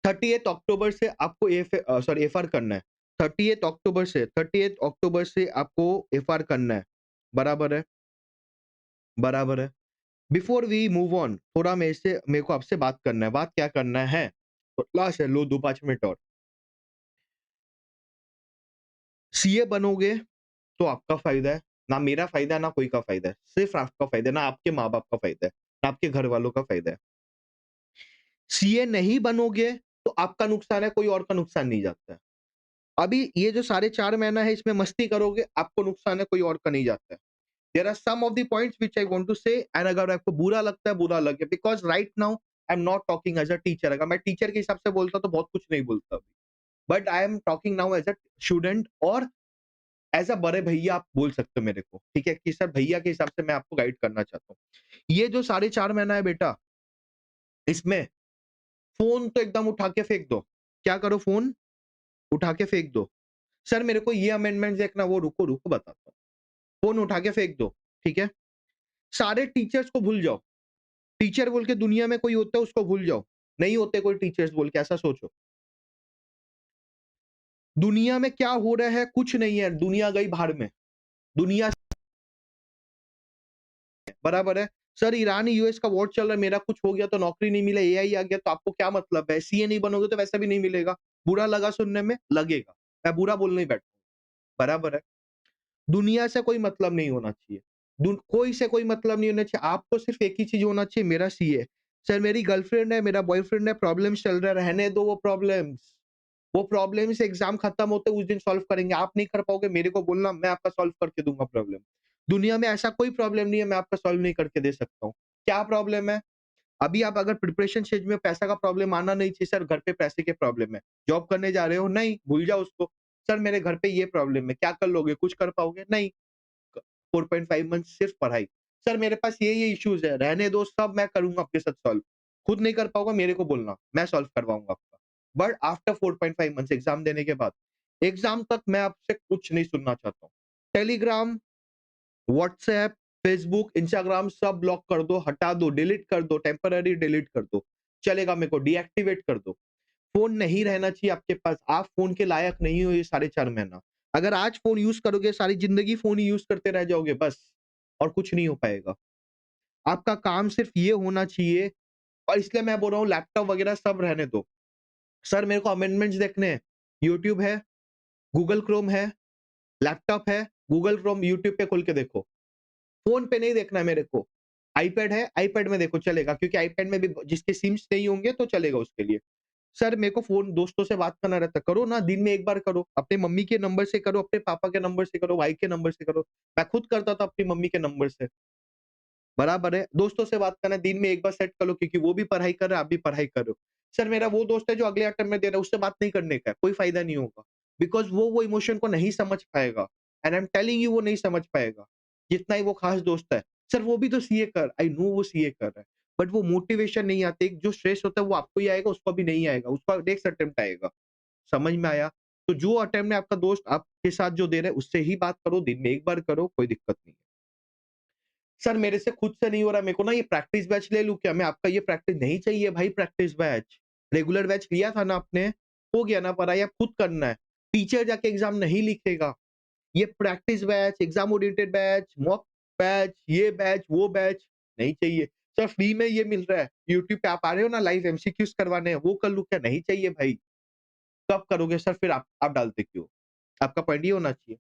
30th अक्टूबर से आपको एफआर करना है। 30th अक्टूबर से आपको एफआर करना है, बराबर है, बराबर है। बिफोर वी मूव ऑन, थोड़ा मेरे को आपसे बात करना है। बात क्या करना है, तो लास्ट है, लो 2-5 मिनट और। सीए बनोगे तो आपका फायदा है, ना मेरा फायदा है, ना कोई का फायदा है, सिर्फ आपका फायदा है, ना आपके माँ बाप का फायदा है, ना आपके घर वालों का फायदा है। सीए नहीं बनोगे तो आपका नुकसान है, कोई और का नुकसान नहीं जाता है। अभी ये जो साढ़े 4 महीना है, इसमें मस्ती करोगे, आपको नुकसान है, कोई और का नहीं जाता है। There are some of the points which I want to say, and अगर आपको बुरा लगता है, बुरा लगे, because right now I am not talking as a teacher. अगर मैं टीचर के हिसाब से बोलता तो बहुत कुछ नहीं बोलता अभी, but I am talking now as a student, और एज़ अ बड़े भैया आप बोल सकते हो मेरे को, ठीक है, कि सर भैया के हिसाब से मैं आपको गाइड करना चाहता हूँ। ये जो साढ़े 4 महीना है बेटा, इसमें फोन तो एकदम उठा के फेंक दो। क्या करो, फोन उठा के फेंक दो। सर मेरे को ये अमेंडमेंट देखना, वो रुको रुको बताता हूँ। फोन उठा के फेंक दो, ठीक है। सारे टीचर्स को भूल जाओ। टीचर बोल के दुनिया में कोई होता है उसको भूल जाओ। नहीं होते कोई टीचर्स बोल के, ऐसा सोचो। दुनिया में क्या हो रहा है, कुछ नहीं है, दुनिया गई भाड़ में। दुनिया बराबर है। सर ईरान यूएस का वॉर चल रहा है, मेरा कुछ हो गया तो नौकरी नहीं मिला, एआई आ गया तो आपको क्या मतलब है? सीए नहीं बनोगे तो वैसा भी नहीं मिलेगा। बुरा लगा सुनने में, लगेगा। मैं बुरा बोलने ही बैठा हूं, बराबर है। दुनिया से कोई मतलब नहीं होना चाहिए। कोई से कोई मतलब नहीं होना चाहिए। आपको सिर्फ एक ही चीज होना चाहिए, मेरा सीए। सर मेरी गर्लफ्रेंड है, मेरा बॉयफ्रेंड है, प्रॉब्लम्स चल रहा है, रहने दो वो प्रॉब्लम्स। वो प्रॉब्लम्स एग्जाम खत्म होते उस दिन सॉल्व करेंगे। आप नहीं कर पाओगे, मेरे को बोलना, मैं आपका सॉल्व करके दूंगा प्रॉब्लम। दुनिया में ऐसा कोई प्रॉब्लम नहीं है मैं आपका सॉल्व नहीं करके दे सकता हूँ। क्या प्रॉब्लम है? अभी आप अगर प्रिपरेशन स्टेज में, पैसा का प्रॉब्लम आना नहीं चाहिए। सर घर पे पैसे के प्रॉब्लम है, जॉब करने जा रहे हो, नहीं भूल जाओ उसको। सर मेरे घर पे ये प्रॉब्लम है, क्या कर लोगे? कुछ कर पाओगे? नहीं। 4.5 मंथ सिर्फ पढ़ाई। सर मेरे पास ये इश्यूज है, रहने दो, सब मैं करूंगा आपके साथ सॉल्व। खुद नहीं कर पाओगे, मेरे को बोलना, मैं सॉल्व करवाऊंगा आपका। बट आफ्टर 4.5 मंथ्स, एग्जाम देने के बाद, एग्जाम तक मैं आपसे कुछ नहीं सुनना चाहता हूँ। टेलीग्राम, व्हाट्सएप, फेसबुक, इंस्टाग्राम सब ब्लॉक कर दो, हटा दो, डिलीट कर दो, टेम्पररी डिलीट कर दो। चलेगा, मेरे को डीएक्टिवेट कर दो। फोन नहीं रहना चाहिए आपके पास। आप फोन के लायक नहीं हो ये 4.5 महीना। अगर आज फोन यूज करोगे, सारी जिंदगी फोन ही यूज करते रह जाओगे बस, और कुछ नहीं हो पाएगा। आपका काम सिर्फ ये होना चाहिए। और इसलिए मैं बोल रहा हूँ लैपटॉप वगैरह सब रहने दो। सर मेरे को अमेंडमेंट्स देखने हैं, यूट्यूब है, गूगल क्रोम है, लैपटॉप है, गूगल क्रोम यूट्यूब पे खोल के देखो। फोन पे नहीं देखना है मेरे को। आईपैड है, आईपैड में देखो चलेगा, क्योंकि आईपैड में भी जिसके सिम्स नहीं होंगे तो चलेगा उसके लिए। सर मेरे को फोन दोस्तों से बात करना रहता है, करो ना, दिन में एक बार करो। अपने मम्मी के नंबर से करो, अपने पापा के नंबर से करो, भाई के नंबर से करो। मैं खुद करता था अपनी मम्मी के नंबर से, बराबर है। दोस्तों से बात करना, दिन में एक बार सेट कर लो, क्योंकि वो भी पढ़ाई कर रहा है, आप भी पढ़ाई कर रहे हो। सर मेरा वो दोस्त है जो अगले अटेम्प्ट में दे रहा है, उससे बात नहीं करने का है, कोई फायदा नहीं होगा। बिकॉज वो इमोशन को नहीं समझ पाएगा। And I am telling you, वो नहीं समझ पाएगा, जितना ही वो खास दोस्त है। सर वो भी तो सीए कर, आई नो वो सीए कर रहा है, बट वो मोटिवेशन नहीं आती। जो स्ट्रेस होता है वो आपको ही आएगा, उसको भी नहीं आएगा, उसका नेक्स्ट अटेम्प्ट आएगा। समझ में आया? तो जो अटेम्प्ट में आपका दोस्त आपके साथ जो दे रहा है, उससे ही बात करो, दिन में एक बार करो, कोई दिक्कत नहीं है। सर मेरे से खुद से नहीं हो रहा, मेरे को ना ये प्रैक्टिस बैच ले लूँ क्या मैं? आपका ये प्रैक्टिस नहीं चाहिए भाई, प्रैक्टिस बैच। रेगुलर बैच लिया था ना आपने, हो गया ना पढ़ाई, अब खुद करना है। टीचर जाके एग्ज़ाम नहीं लिखेगा। ये practice batch, exam oriented batch, mock batch, ये बैच, वो बैच नहीं चाहिए। सर फ्री में ये मिल रहा है, यूट्यूब पे आप आ रहे हो ना लाइव एमसीक्यूज़ करवाने, वो कर लूँ क्या? नहीं चाहिए भाई। कब करोगे सर फिर आप डालते क्यों? आपका पॉइंट ये होना चाहिए।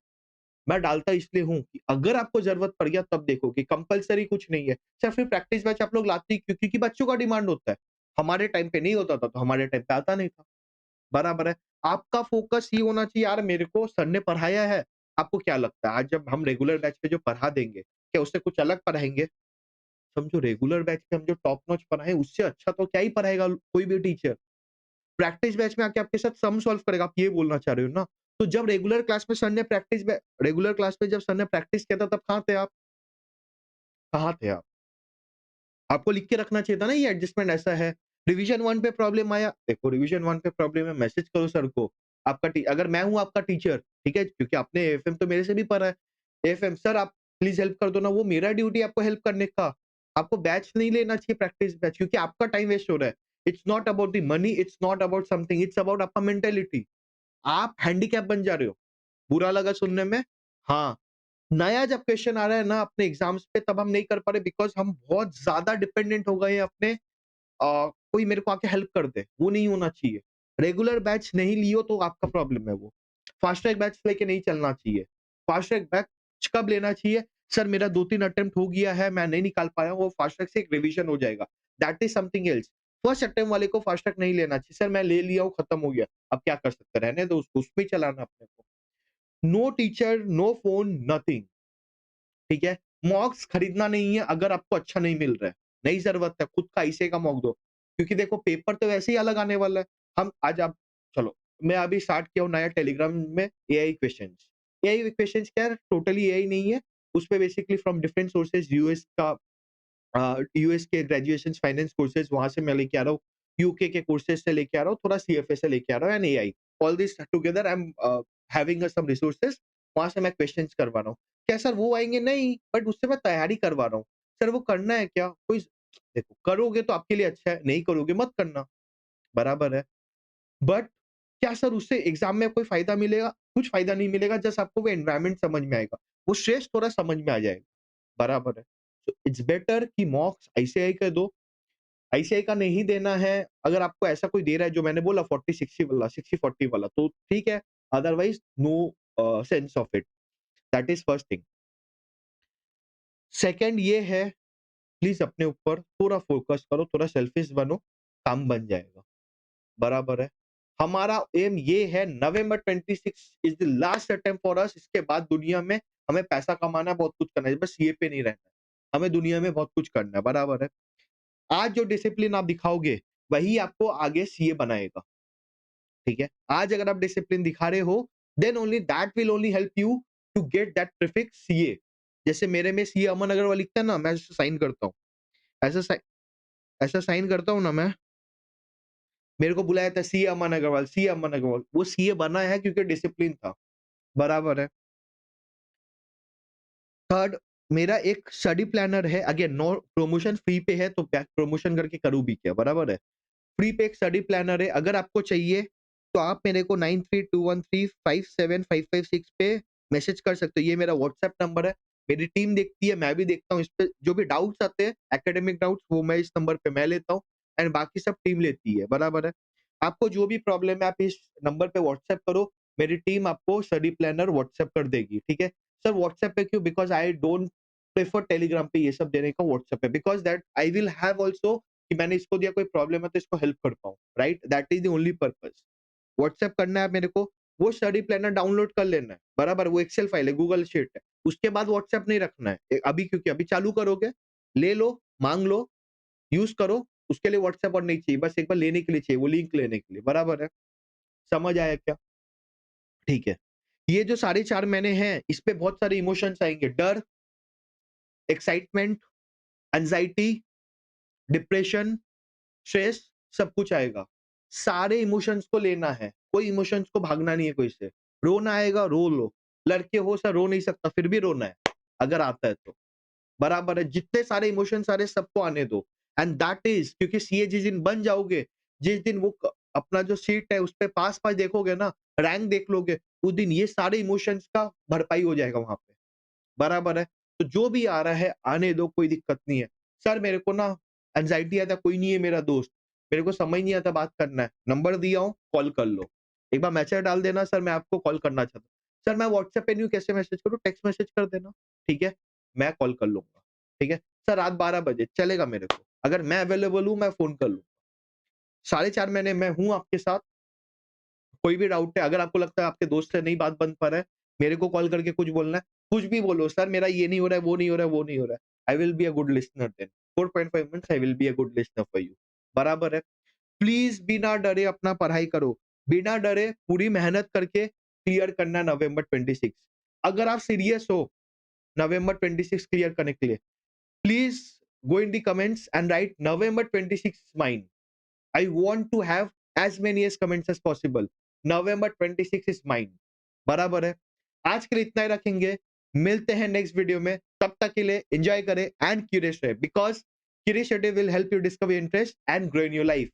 मैं डालता इसलिए हूँ कि अगर आपको ज़रूरत पड़ गया तब देखोगे, कंपल्सरी कुछ नहीं है। सर फिर प्रैक्टिस बैच आप लोग लाते ही क्यों? क्योंकि बच्चों का डिमांड होता है। हमारे टाइम पे नहीं होता था, तो हमारे टाइम पे आता नहीं था, बराबर है। आपका फोकस ये होना चाहिए, यार मेरे को सर ने पढ़ाया है। आपको क्या लगता है आज जब हम रेगुलर बैच पे जो पढ़ा देंगे, क्या उससे कुछ अलग पढ़ाएँगे? समझो, रेगुलर बैच पे हम जो टॉप नॉच पढ़ाएँ उससे अच्छा तो क्या ही पढ़ाएगा कोई भी टीचर। प्रैक्टिस बैच में आके आपके साथ सम सॉल्व करेगा, आप ये बोलना चाह रहे हो ना? तो जब रेगुलर क्लास में जब सर ने प्रैक्टिस किया था तब कहाँ थे आप? कहाँ थे आप? आपको लिख के रखना चाहिए था ना, ये एडजस्टमेंट ऐसा है। रिवीजन 1 पे प्रॉब्लम आया, देखो रिवीजन 1 पे प्रॉब्लम है, मैसेज करो सर को। आपका टी अगर मैं हूँ आपका टीचर, ठीक है? क्योंकि आपने एएफएम तो मेरे से भी पढ़ा है। एएफएम सर आप प्लीज़ हेल्प कर दो ना, वो मेरा ड्यूटी है आपको हेल्प करने का। आपको बैच नहीं लेना चाहिए, प्रैक्टिस बैच, क्योंकि आपका टाइम वेस्ट हो रहा है। It's not about the money, it's not about something, it's about आपका मेंटालिटी। आप हैंडीकैप बन जा रहे हो। बुरा लगा सुनने में? हाँ। नया जब क्वेश्चन आ रहा है ना अपने एग्ज़ाम्स पे, तब हम नहीं कर पा रहे, बिकॉज़ हम बहुत ज़्यादा डिपेंडेंट हो गए हैं अपने कोई मेरे को आके हेल्प कर दे, वो नहीं होना चाहिए। रेगुलर बैच नहीं लियो तो आपका प्रॉब्लम है वो। फास्ट ट्रैक बैच लेके नहीं चलना चाहिए। फास्ट ट्रैक बैच कब लेना चाहिए? सर मेरा 2-3 अटेम्प्ट हो गया है, मैं नहीं निकाल पाया हूँ, वो फास्ट ट्रैक से एक रिवीजन हो जाएगा। That is something else. First attempt वाले को फास्ट ट्रैक नहीं लेना चाहिए। सर मैं ले लिया हूँ, खत्म हो गया। अब क्या कर सकते हैं? रहने दो उसको, उसमें ही चलाना अपने को। No teacher, no phone, nothing. ठीक है? मॉक्स खरीदना नहीं है अगर आपको अच्छा नहीं मिल रहा है। नहीं ज़रूरत है, खुद का ऐसे का मॉक दो। क्योंकि देखो पेपर तो वैसे ही अलग आने वाला है। हम आज आप चलो, मैं अभी स्टार्ट किया हूँ नया टेलीग्राम में एआई क्वेश्चन्स। एआई क्वेश्चन्स क्या है, टोटली एआई नहीं है। उसपे basically from different sources US का यूएस के ग्रेजुएशन फाइनेंस कोर्सेज वहां से मैं लेके आ रहा हूँ, यूके के कोर्सेज से लेके आ रहा हूँ, थोड़ा सीएफए से लेके आ रहा हूँ and AI, all this together I am having some resources, वहां से मैं क्वेश्चंस करवा रहा हूँ। क्या सर वो आएंगे? नहीं, बट उससे मैं तैयारी करवा रहा हूँ। सर वो करना है क्या? कोई देखो, करोगे तो आपके लिए अच्छा है, नहीं करोगे मत करना, बराबर है। बट क्या सर उससे एग्जाम में कोई फायदा मिलेगा? कुछ फायदा नहीं मिलेगा, जस्ट आपको वो एनवायरनमेंट समझ में आएगा, वो स्ट्रेस थोड़ा समझ में आ जाएगा, बराबर है। तो इट्स बेटर कि मॉक्स आईसीआई का दो, आईसीआई का नहीं देना है, अगर आपको ऐसा कोई दे रहा है जो मैंने बोला 40-60 वाला, 60-40 वाला, तो ठीक है, otherwise no sense of it, that is first thing. Second ये है, प्लीज अपने ऊपर थोड़ा फोकस करो, थोड़ा सेल्फिश बनो, काम बन जाएगा, बराबर है। हमारा एम ये है, नवंबर 26 is the last attempt for us, इसके बाद दुनिया में हमें पैसा कमाना है, बहुत कुछ करना है, बस ये पे नहीं रहना है, हमें दुनिया में बहुत कुछ करना है, बराबर है। आज जो डिसिप्लिन आप दिखाओगे वही आपको आगे सीए बनाएगा, ठीक है। आज अगर आप डिसिप्लिन दिखा रहे हो, then only that will only help you to get that prefix CA. जैसे मेरे में सीए अमन अग्रवाल लिखता है ना, मैं साइन करता हूँ, ऐसा ऐसा साइन करता हूँ ना मैं, मेरे को बुलाया था सीए अमन अग्रवाल, सीए अमन अग्रवाल, वो सीए बना है क्योंकि डिसिप्लिन था, बराबर है। थर्ड, मेरा एक स्टडी प्लानर है, अगेन नो प्रमोशन, फ्री पे है तो बैक प्रमोशन करके करूँ भी क्या, बराबर है। फ्री पे एक स्टडी प्लानर है, अगर आपको चाहिए तो आप मेरे को 9321357556 पे मैसेज कर सकते हो, ये मेरा व्हाट्सएप नंबर है। मेरी टीम देखती है, मैं भी देखता हूँ, इस पे जो भी डाउट्स आते हैं, एकेडमिक डाउट्स, वो मैं इस नंबर पे मैं लेता हूँ एंड बाकी सब टीम लेती है, बराबर है। आपको जो भी प्रॉब्लम है आप इस नंबर पे व्हाट्सएप करो, मेरी टीम आपको स्टडी प्लानर व्हाट्सएप कर देगी, ठीक है। सर व्हाट्सएप पे क्यों? Because I don't prefer Telegram पे ये सब देने का, व्हाट्सएप पे, because that I will have also कि मैंने इसको दिया, कोई प्रॉब्लम है तो इसको हेल्प कर पाऊँ, right? That is the only purpose. WhatsApp करना है मेरे को, वो स्टडी प्लानर डाउनलोड कर लेना है, बराबर, वो एक्सेल फाइल है, गूगल शीट है, उसके बाद व्हाट्सएप नहीं रखना है अभी, क्योंकि अभी चालू करोगे, ले लो, मांग लो, यूज करो, उसके लिए व्हाट्सएप और नहीं चाहिए, बस एक बार लेने के लिए चाहिए, वो लिंक लेने के लिए, बराबर है। समझ आया क्या? ठीक है। ये जो साढ़े 4 महीने हैं, इस पे बहुत सारे इमोशंस आएंगे, डर, एक्साइटमेंट, एंजाइटी, डिप्रेशन, स्ट्रेस, सब कुछ आएगा। सारे इमोशंस को लेना है, कोई इमोशंस को भागना नहीं है कोई से। रोना आएगा, रो लो। लड़के हो सर, रो नहीं सकता, फिर भी रोना है, अगर आता है तो। बराबर है, जितने सारे इमोशंस आ रहे सबको आने दो। एंड दैट इज, क्योंकि सीए जिस दिन बन जाओगे, जिस दिन वो अपना जो सीट है उस पे पास पास देखोगे ना, रैंक देख लोगे, उस दिन ये सारे इमोशंस का भरपाई हो जाएगा वहां पे, बराबर है। तो जो भी आ रहा है आने दो, कोई दिक्कत नहीं है। सर मेरे को ना एंजाइटी आता, कोई नहीं है मेरा दोस्त, मेरे को समझ नहीं आता बात करना है, नंबर दिया हूँ, कॉल कर लो, एक बार मैसेज डाल देना, सर मैं आपको कॉल करना चाहता हूँ। सर मैं व्हाट्सएप पे नहीं हूँ, कैसे मैसेज करूँ? टेक्स्ट मैसेज कर देना, ठीक है, मैं कॉल कर लूंगा, ठीक है। सर रात 12 बजे चलेगा मेरे को, अगर मैं अवेलेबल हूँ मैं फोन कर लूँ। 4.5 महीने मैं हूँ आपके साथ, कोई भी डाउट है, अगर आपको लगता है आपके दोस्त से नहीं बात बन पा रहा है, मेरे को कॉल करके कुछ बोलना है, कुछ भी बोलो, सर मेरा ये नहीं हो रहा है, वो नहीं हो रहा है, वो नहीं हो रहा है। I will be a good listener then. 4.5 months I will be a good listener for you. बराबर है? प्लीज बिना डरे अपना पढ़ाई करो, बिना डरे पूरी मेहनत करके क्लियर करना है नवंबर 26। अगर आप सीरियस हो नवंबर 26 क्लियर करने के लिए, please go in the comments and write November 26 mine. I want to have as many as comments as possible. November 26 is mine. बराबर है? आज के लिए इतना ही रखेंगे, मिलते हैं नेक्स्ट वीडियो में, तब तक के लिए एंजॉय करें एंड क्यूरियस रहे, because curiosity will help you discover interest and grow in your life.